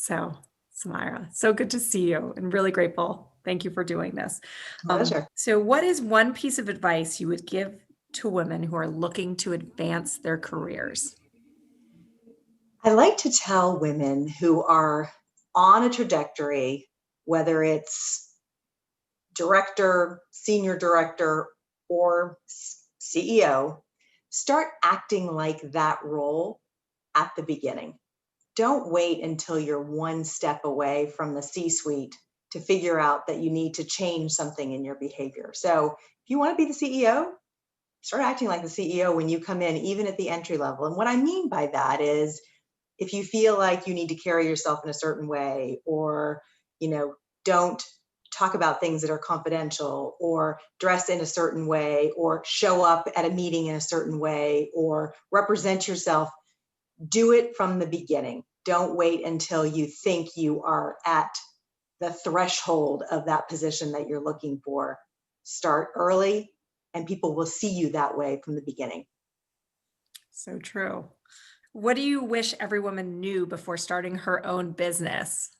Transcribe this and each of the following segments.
So, Smaiyra, so good to see you and really grateful. Thank you for doing this. Pleasure. So what is one piece of advice you would give to women who are looking to advance their careers? I like to tell women who are on a trajectory, whether it's director, senior director, or CEO, start acting like that role at the beginning. Don't wait until you're one step away from the C-suite to figure out that you need to change something in your behavior. So if you want to be the CEO, start acting like the CEO when you come in, even at the entry level. And what I mean by that is if you feel like you need to carry yourself in a certain way, or, don't talk about things that are confidential, or dress in a certain way, or show up at a meeting in a certain way, or represent yourself, do it from the beginning. Don't wait until you think you are at the threshold of that position that you're looking for. Start early, and people will see you that way from the beginning. So true. What do you wish every woman knew before starting her own business?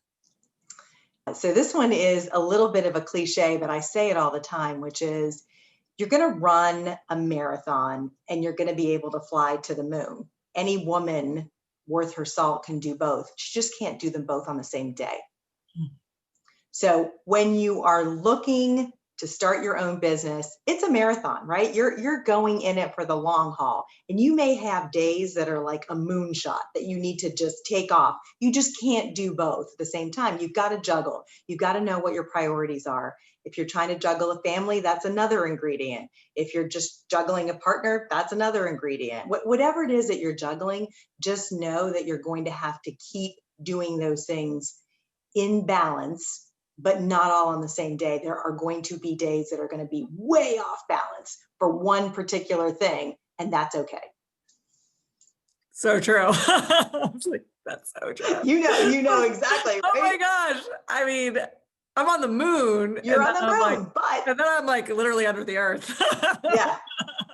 So this one is a little bit of a cliche, but I say it all the time, which is you're going to run a marathon and you're going to be able to fly to the moon. Any woman worth her salt can do both. She just can't do them both on the same day. So when you are looking to start your own business, it's a marathon, right? You're going in it for the long haul. And you may have days that are like a moonshot that you need to just take off. You just can't do both at the same time. You've got to juggle. You've got to know what your priorities are. If you're trying to juggle a family, that's another ingredient. If you're just juggling a partner, that's another ingredient. Whatever it is that you're juggling, just know that you're going to have to keep doing those things in balance, but not all on the same day. There are going to be days that are going to be way off balance for one particular thing, and that's okay. So true. That's so true. You know exactly, right? Oh my gosh. I mean, I'm on the moon. You're on the moon, and then I'm like literally under the earth. Yeah.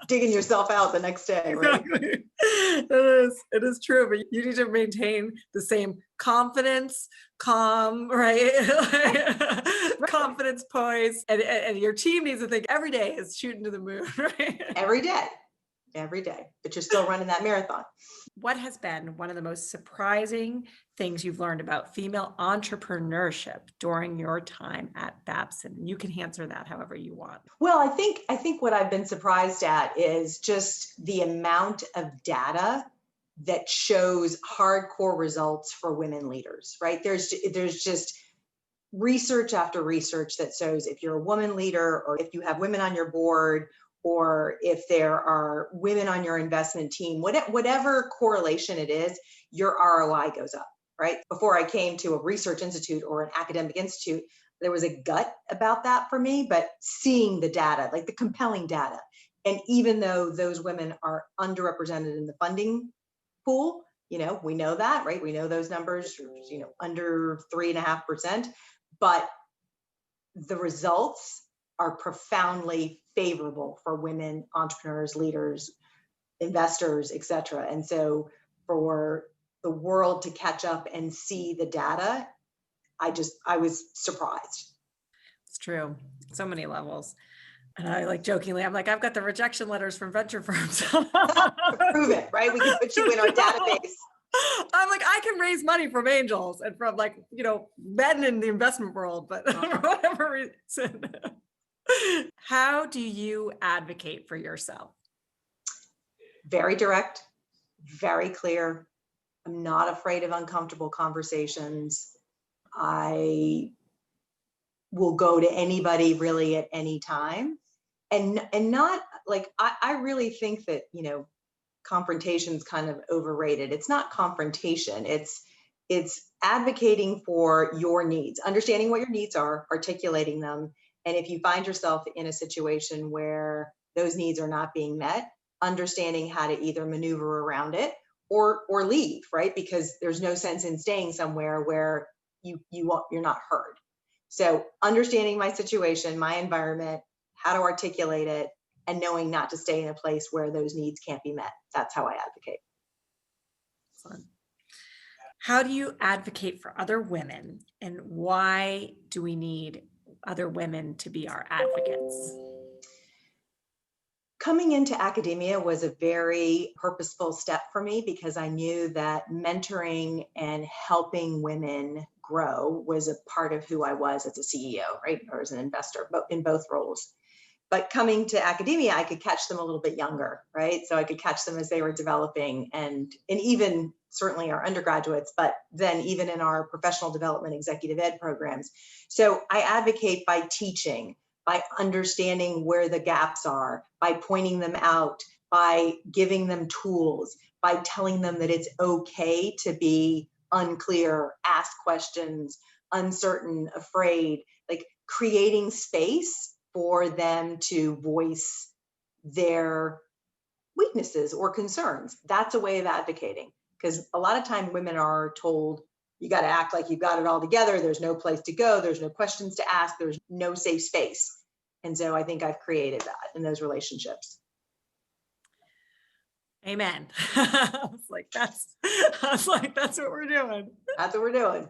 Digging yourself out the next day, right? Exactly. It is true, but you need to maintain the same confidence, calm, right? Confidence, poise, and your team needs to think every day is shooting to the moon, right? Every day, but you're still running that marathon. What has been one of the most surprising things you've learned about female entrepreneurship during your time at Babson? You can answer that however you want. Well, I think what I've been surprised at is just the amount of data that shows hardcore results for women leaders, right? There's just research after research that shows if you're a woman leader, or if you have women on your board, or if there are women on your investment team, whatever correlation it is, your ROI goes up, right? Before I came to a research institute or an academic institute, there was a gut about that for me, but seeing the data, like the compelling data. And even though those women are underrepresented in the funding pool, we know that, right? We know those numbers, under 3.5%, but the results are profoundly favorable for women entrepreneurs, leaders, investors, et cetera. And so for the world to catch up and see the data, I was surprised. It's true. So many levels. And I like jokingly, I'm like, I've got the rejection letters from venture firms. Prove it, right? We can put you in our database. I'm like, I can raise money from angels and from men in the investment world, but for whatever reason. How do you advocate for yourself? Very direct, very clear. I'm not afraid of uncomfortable conversations. I will go to anybody really at any time, and not like, I really think that, confrontation is kind of overrated. It's not confrontation. It's advocating for your needs, understanding what your needs are, articulating them. And if you find yourself in a situation where those needs are not being met, understanding how to either maneuver around it or leave, right? Because there's no sense in staying somewhere where you're not heard. So understanding my situation, my environment, how to articulate it, and knowing not to stay in a place where those needs can't be met. That's how I advocate. Excellent. How do you advocate for other women, and why do we need other women to be our advocates? Coming into academia was a very purposeful step for me because I knew that mentoring and helping women grow was a part of who I was as a CEO, right? Or as an investor, but in both roles. But coming to academia, I could catch them a little bit younger, right? So I could catch them as they were developing, and even certainly our undergraduates, but then even in our professional development executive ed programs. So I advocate by teaching, by understanding where the gaps are, by pointing them out, by giving them tools, by telling them that it's okay to be unclear, ask questions, uncertain, afraid, like creating space for them to voice their weaknesses or concerns. That's a way of advocating, because a lot of time women are told you got to act like you've got it all together. There's no place to go. There's no questions to ask. There's no safe space. And so I think I've created that in those relationships. Amen. I was like, that's what we're doing. That's what we're doing.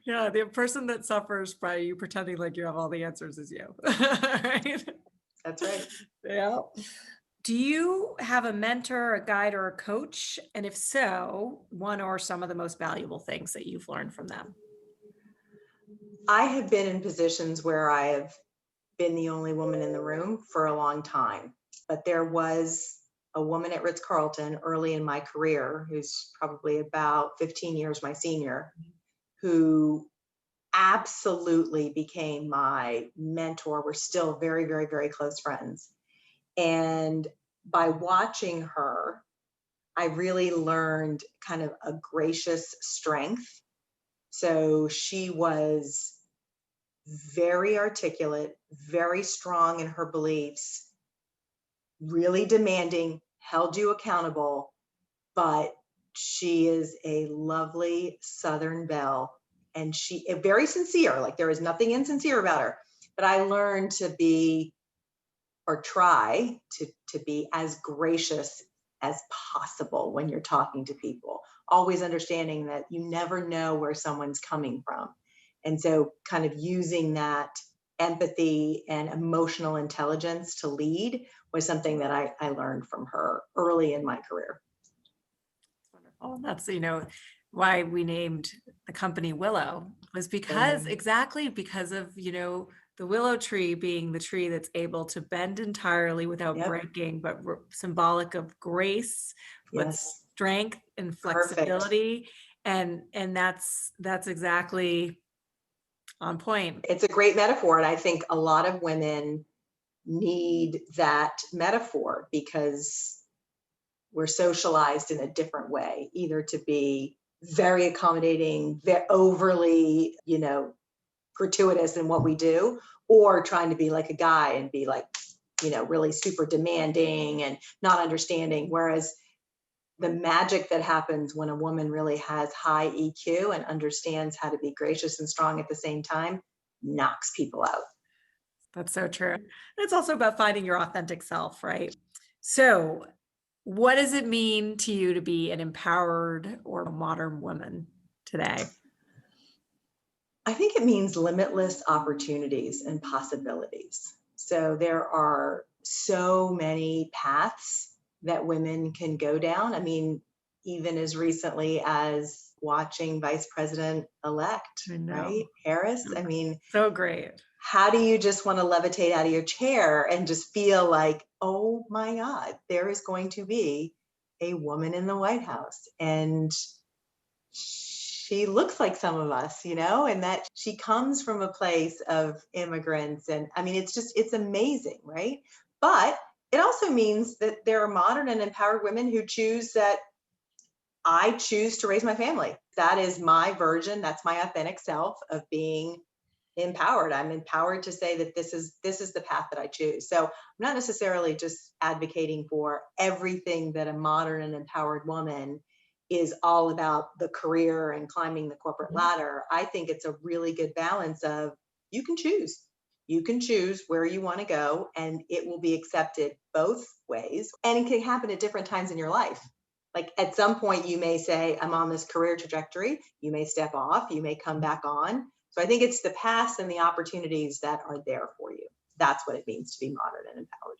Yeah, the person that suffers by you pretending like you have all the answers is you. Right? That's right. Yeah. Do you have a mentor, a guide, or a coach? And if so, one or some of the most valuable things that you've learned from them? I have been in positions where I have been the only woman in the room for a long time, but there was a woman at Ritz-Carlton early in my career, who's probably about 15 years my senior, who absolutely became my mentor. We're still very, very, very close friends. And by watching her, I really learned kind of a gracious strength. So she was very articulate, very strong in her beliefs, really demanding, held you accountable, but she is a lovely Southern belle, and she very sincere. Like, there is nothing insincere about her, but I learned to be, or try to be, as gracious as possible when you're talking to people, always understanding that you never know where someone's coming from. And so kind of using that empathy and emotional intelligence to lead was something that I learned from her early in my career. Wonderful. That's, why we named the company Willow, was because exactly because of, the willow tree being the tree that's able to bend entirely without Yep. breaking, but symbolic of grace, with Yes. strength and Perfect. flexibility. And that's exactly on point. It's a great metaphor. And I think a lot of women need that metaphor because we're socialized in a different way, either to be very accommodating, very overly, gratuitous in what we do, or trying to be like a guy and be like, really super demanding and not understanding. Whereas the magic that happens when a woman really has high EQ and understands how to be gracious and strong at the same time knocks people out. That's so true. And it's also about finding your authentic self, right? So, what does it mean to you to be an empowered or modern woman today? I think it means limitless opportunities and possibilities. So there are so many paths that women can go down. I mean, even as recently as watching Vice President-elect, right, Harris. I mean, so great. How do you just want to levitate out of your chair and just feel like, oh my God, there is going to be a woman in the White House, and she looks like some of us, and that she comes from a place of immigrants. And I mean, it's amazing, right? But it also means that there are modern and empowered women who choose that I choose to raise my family. That is my version. That's my authentic self of being empowered. I'm empowered to say that this is the path that I choose. So I'm not necessarily just advocating for everything that a modern and empowered woman is all about, the career and climbing the corporate ladder. I think it's a really good balance of, you can choose. You can choose where you want to go, and it will be accepted both ways. And it can happen at different times in your life. Like at some point you may say, I'm on this career trajectory. You may step off, you may come back on. So I think it's the paths and the opportunities that are there for you. That's what it means to be modern and empowered.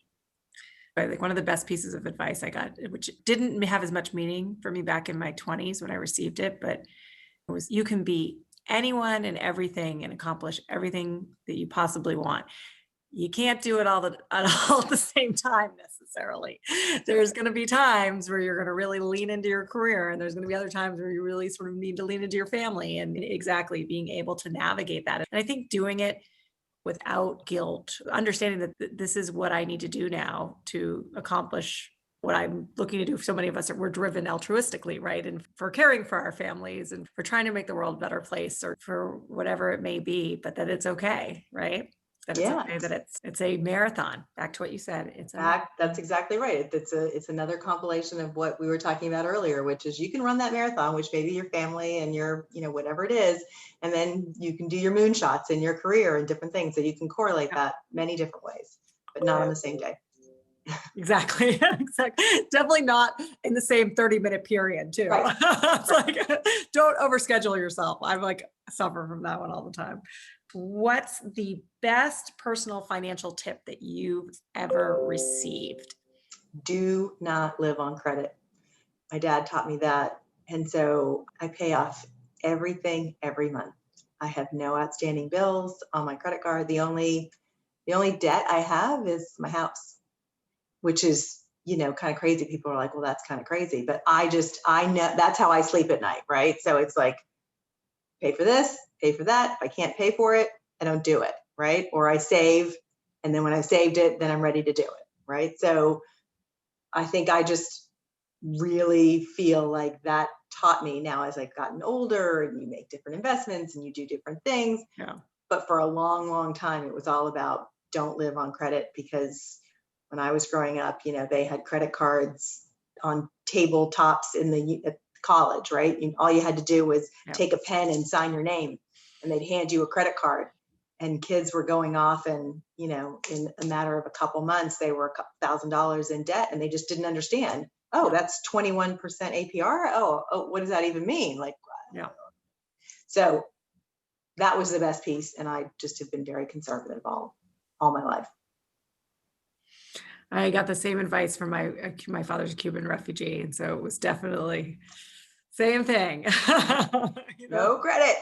I think one of the best pieces of advice I got, which didn't have as much meaning for me back in my 20s when I received it, but it was, you can be anyone and everything and accomplish everything that you possibly want. You can't do it all at the same time necessarily. There's going to be times where you're going to really lean into your career, and there's going to be other times where you really sort of need to lean into your family, and exactly being able to navigate that. And I think doing it without guilt, understanding that this is what I need to do now to accomplish what I'm looking to do. So many of us we're driven altruistically, right? And for caring for our families and for trying to make the world a better place, or for whatever it may be, but that it's okay, right? That it's Yeah. okay, that it's a marathon. Back to what you said. That's exactly right. It's another compilation of what we were talking about earlier, which is you can run that marathon, which may be your family and your, whatever it is, and then you can do your moonshots in your career and different things. So you can correlate that many different ways, but not on the same day. Exactly. Exactly. Definitely not in the same 30-minute period too. Right. It's like, don't overschedule yourself. I'm like, suffer from that one all the time. What's the best personal financial tip that you've ever received? Do not live on credit. My dad taught me that. And so I pay off everything every month. I have no outstanding bills on my credit card. The only debt I have is my house, which is, kind of crazy. People are like, well, that's kind of crazy. But I know that's how I sleep at night, right? So it's like, pay for this, pay for that. If I can't pay for it, I don't do it, right? Or I save, and then when I've saved it, then I'm ready to do it, right? So I think I just really feel like that taught me now as I've gotten older, and you make different investments and you do different things. Yeah. But for a long, long time, it was all about don't live on credit, because when I was growing up, they had credit cards on tabletops at college, right? All you had to do was take a pen and sign your name, and they'd hand you a credit card. And kids were going off, and in a matter of a couple months, they were $1,000 in debt, and they just didn't understand. Oh, that's 21% APR. Oh, what does that even mean? Like, yeah. So that was the best piece, and I just have been very conservative all my life. I got the same advice from my father's a Cuban refugee, and so it was definitely same thing. No credit.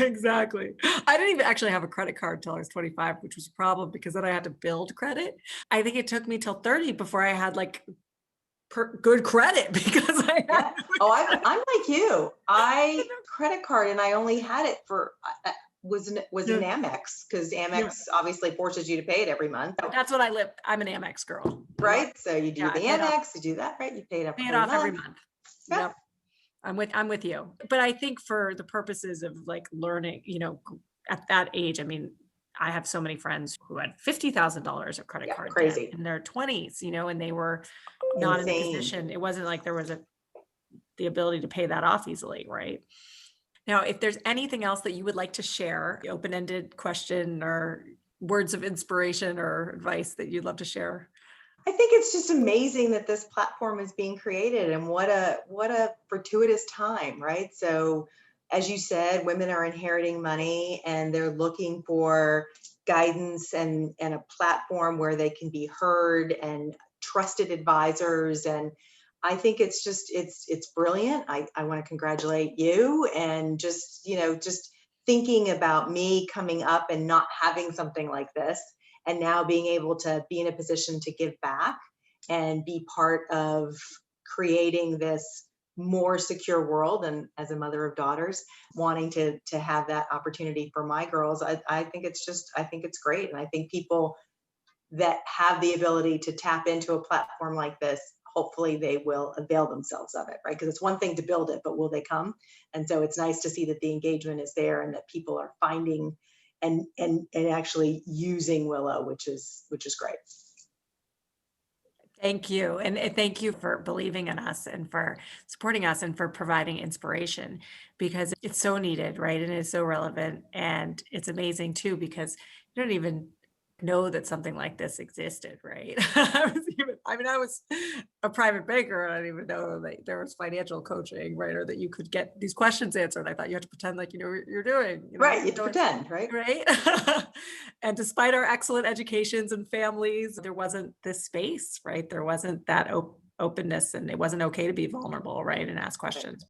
Exactly. I didn't even actually have a credit card till I was 25, which was a problem because then I had to build credit. I think it took me till 30 before I had like good credit because I had. I'm like you. I credit card, and I only had it for was an Amex, because Amex obviously forces you to pay it every month. That's what I live. I'm an Amex girl. Right. So you do the Amex, you do that, right? You pay it up. Pay it off every month. Yeah. Yep. I'm with you. But I think for the purposes of like learning, at that age, I mean, I have so many friends who had $50,000 of credit card debt in their 20s, and they were not in a position. It wasn't like there was the ability to pay that off easily, right? Now, if there's anything else that you would like to share, open-ended question or words of inspiration or advice that you'd love to share. I think it's just amazing that this platform is being created, and what a fortuitous time, right? So as you said, women are inheriting money, and they're looking for guidance and a platform where they can be heard and trusted advisors. And I think it's just, it's brilliant. I want to congratulate you, and just thinking about me coming up and not having something like this, and now being able to be in a position to give back and be part of creating this more secure world. And as a mother of daughters, wanting to have that opportunity for my girls, I think it's great. And I think people that have the ability to tap into a platform like this, hopefully they will avail themselves of it, right? Because it's one thing to build it, but will they come? And so it's nice to see that the engagement is there, and that people are finding and actually using Willow, which is great. Thank you. And thank you for believing in us and for supporting us and for providing inspiration, because it's so needed, right? And it's so relevant. And it's amazing too, because you don't even know that something like this existed, right? I was even I mean, I was a private banker and I didn't even know that there was financial coaching, right? Or that you could get these questions answered. I thought you had to pretend like you know what you're doing, Right, you you're going pretend, right? right? And despite our excellent educations and families, there wasn't this space, right? There wasn't that openness and it wasn't okay to be vulnerable, right? And ask Right. questions.